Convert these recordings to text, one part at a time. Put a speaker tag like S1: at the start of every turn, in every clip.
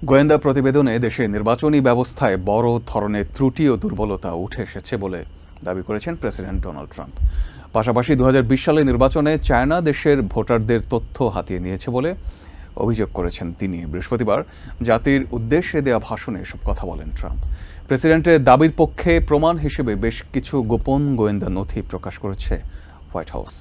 S1: গোয়েন্দা প্রতিবেদনে দেশের নির্বাচনী ব্যবস্থায় বড় ধরনের ত্রুটি ও দুর্বলতা উঠে এসেছে বলে দাবি করেছেন প্রেসিডেন্ট ডোনাল্ড ট্রাম্প। পাশাপাশি 2020 সালের নির্বাচনে চায়না দেশের ভোটারদের তথ্য হাতিয়ে নিয়েছে বলে অভিযোগ করেছেন তিনি। বৃহস্পতিবার জাতির উদ্দেশ্যে দেওয়া ভাষণে এসব কথা বলেন ট্রাম্প। প্রেসিডেন্টের দাবির পক্ষে প্রমাণ হিসেবে বেশ কিছু গোপন গোয়েন্দা নথি প্রকাশ করেছে হোয়াইট হাউস।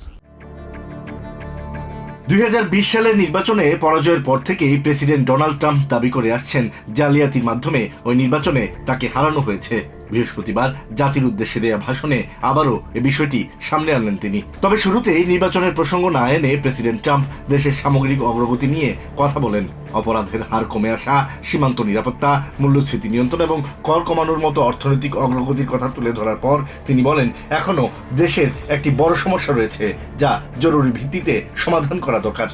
S2: 2020 সালের নির্বাচনে পরাজয়ের পর থেকেই প্রেসিডেন্ট ডোনাল্ড ট্রাম্প দাবি করে আসছেন জালিয়াতির মাধ্যমে ওই নির্বাচনে তাকে হারানো হয়েছে। বৃহস্পতিবার জাতির উদ্দেশ্যে দেয়া ভাষণে আবারও এ বিষয়টি সামনে আনলেন তিনি। তবে শুরুতেই নির্বাচনের প্রসঙ্গ না এনে প্রেসিডেন্ট ট্রাম্প দেশের সামগ্রিক অগ্রগতি নিয়ে কথা বলেন। অপরাধের হার কমে আসা, সীমান্ত নিরাপত্তা, মূল্যস্ফীতি নিয়ন্ত্রণ এবং কর কমানোর মতো অর্থনৈতিক অগ্রগতির কথা তুলে ধরার পর তিনি বলেন, এখনো দেশের একটি বড় সমস্যা রয়েছে যা জরুরি ভিত্তিতে সমাধান করা দরকার।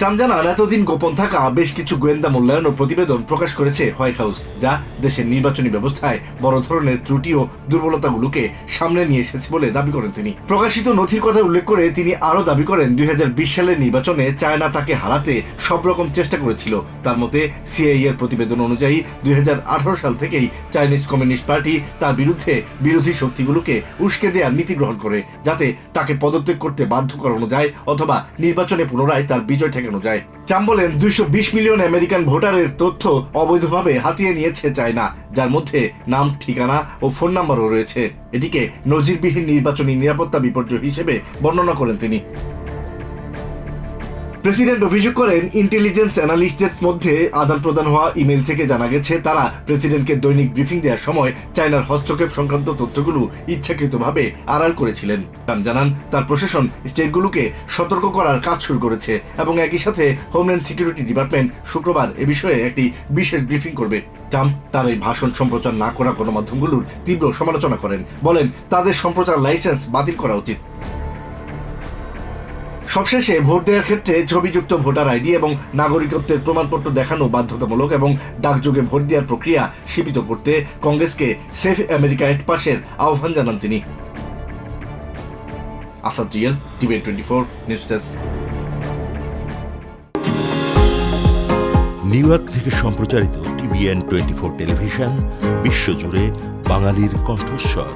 S2: ট্রাম্প জানান, এতদিন গোপন থাকা বেশ কিছু গোয়েন্দা মূল্যায়ন ও প্রতিবেদন প্রকাশ করেছে হোয়াইট হাউস, যা দেশের নির্বাচনী ব্যবস্থায় বড় ধরনের ত্রুটি ও দুর্বলতাগুলোকে সামনে নিয়ে এসেছে বলে দাবি করেন তিনি। প্রকাশিত নথির কথা উল্লেখ করে তিনি আরও দাবি করেন, 2020 সালের নির্বাচনে চায়না তাকে হারাতে সব রকম চেষ্টা করেছিল। তার মতে সিআইএ এর প্রতিবেদন অনুযায়ী 2018 সাল থেকেই চাইনিজ কমিউনিস্ট পার্টি তার বিরুদ্ধে বিরোধী শক্তিগুলোকে উস্কে দেওয়ার নীতি গ্রহণ করে, যাতে তাকে পদত্যাগ করতে বাধ্য করানো যায় অথবা নির্বাচনে পুনরায় তার বিজয় ঠেকানো যায়। ট্রাম্প বলেন, 220 মিলিয়ন আমেরিকান ভোটারের তথ্য অবৈধভাবে হাতিয়ে নিয়েছে চায়না, যার মধ্যে নাম, ঠিকানা ও ফোন নাম্বারও রয়েছে। এটিকে নজিরবিহীন নির্বাচনী নিরাপত্তা বিপর্যয় হিসেবে বর্ণনা করেন তিনি। প্রেসিডেন্ট অভিযোগ করেন, ইন্টেলিজেন্স অ্যানালিস্টদের মধ্যে আদান প্রদান হওয়া ইমেল থেকে জানা গেছে তারা প্রেসিডেন্টকে দৈনিক ব্রিফিং দেওয়ার সময় চায়নার হস্তক্ষেপ সংক্রান্ত তথ্যগুলো ইচ্ছাকৃতভাবে আড়াল করেছিলেন। ট্রাম্প জানান, তার প্রশাসন স্টেটগুলোকে সতর্ক করার কাজ শুরু করেছে এবং একই সাথে হোমল্যান্ড সিকিউরিটি ডিপার্টমেন্ট শুক্রবার এ বিষয়ে একটি বিশেষ ব্রিফিং করবে। ট্রাম্প তার এই ভাষণ সম্প্রচার না করা গণমাধ্যমগুলোর তীব্র সমালোচনা করেন, বলেন তাদের সম্প্রচার লাইসেন্স বাতিল করা উচিত। সবশেষে ভোট দেওয়ার ক্ষেত্রে ছবিযুক্ত ভোটার আইডি এবং নাগরিকত্বের প্রমাণপত্র দেখানো বাধ্যতামূলক এবং ডাকযোগে ভোট দেওয়ার প্রক্রিয়া সীমিত করতে কংগ্রেসকে সেফ আমেরিকা অ্যাক্ট পাশের আহ্বান জানান তিনি। Asad Jial, TVN 24 news desk.
S3: New York থেকে সম্প্রচারিত টিভিএন 24 টেলিভিশন বিশ্বজুড়ে বাঙালির কণ্ঠস্বর।